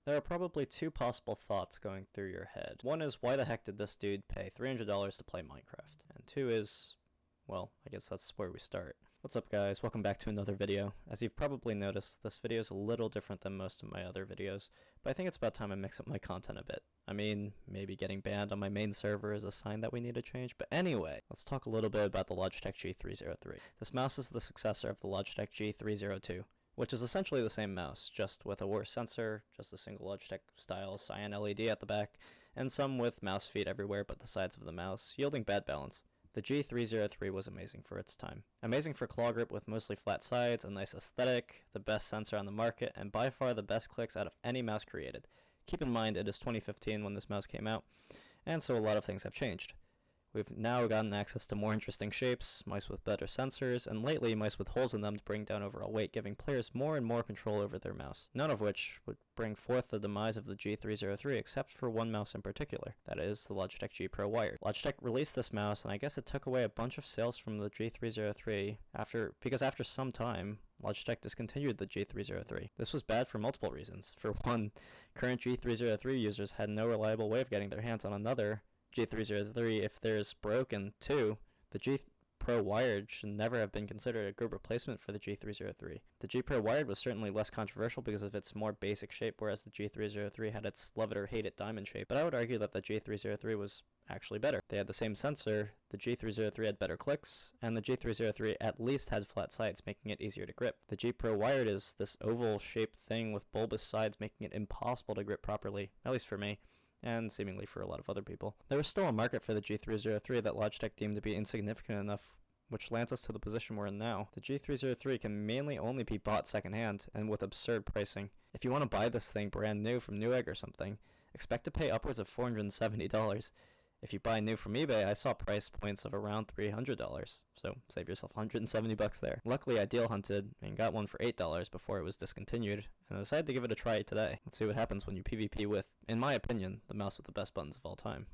There are probably two possible thoughts going through your head. One is, why the heck did this dude pay $300 to play Minecraft? And two is, well, I guess that's where we start. What's up guys, welcome back to another video. As you've probably noticed, this video is a little different than most of my other videos, but I think it's about time I mix up my content a bit. I mean, maybe getting banned on my main server is a sign that we need a change, but anyway, let's talk a little bit about the Logitech G303. This mouse is the successor of the Logitech G302. Which is essentially the same mouse, just with a worse sensor, just a single Logitech style cyan LED at the back, and some with mouse feet everywhere but the sides of the mouse, yielding bad balance. The G303 was amazing for its time. Amazing for claw grip with mostly flat sides, a nice aesthetic, the best sensor on the market, and by far the best clicks out of any mouse created. Keep in mind it is 2015 when this mouse came out, and so a lot of things have changed. We've now gotten access to more interesting shapes, mice with better sensors, and lately mice with holes in them to bring down overall weight, giving players more and more control over their mouse. None of which would bring forth the demise of the G303 except for one mouse in particular, that is the Logitech G Pro Wired. Logitech released this mouse and I guess it took away a bunch of sales from the G303 because after some time, Logitech discontinued the G303. This was bad for multiple reasons. For one, current G303 users had no reliable way of getting their hands on another G303 if theirs broke, and two, the G Pro Wired should never have been considered a good replacement for the G303. The G Pro Wired was certainly less controversial because of its more basic shape, whereas the G303 had its love it or hate it diamond shape, but I would argue that the G303 was actually better. They had the same sensor, the G303 had better clicks, and the G303 at least had flat sides, making it easier to grip. The G Pro Wired is this oval shaped thing with bulbous sides, making it impossible to grip properly, at least for me, and seemingly for a lot of other people. There was still a market for the G303 that Logitech deemed to be insignificant enough, which lands us to the position we're in now. The G303 can mainly only be bought secondhand, and with absurd pricing. If you want to buy this thing brand new from Newegg or something, expect to pay upwards of $470. If you buy new from eBay, I saw price points of around $300, so save yourself $170 there. Luckily, I deal hunted and got one for $8 before it was discontinued, and I decided to give it a try today. Let's see what happens when you PvP with, in my opinion, the mouse with the best buttons of all time.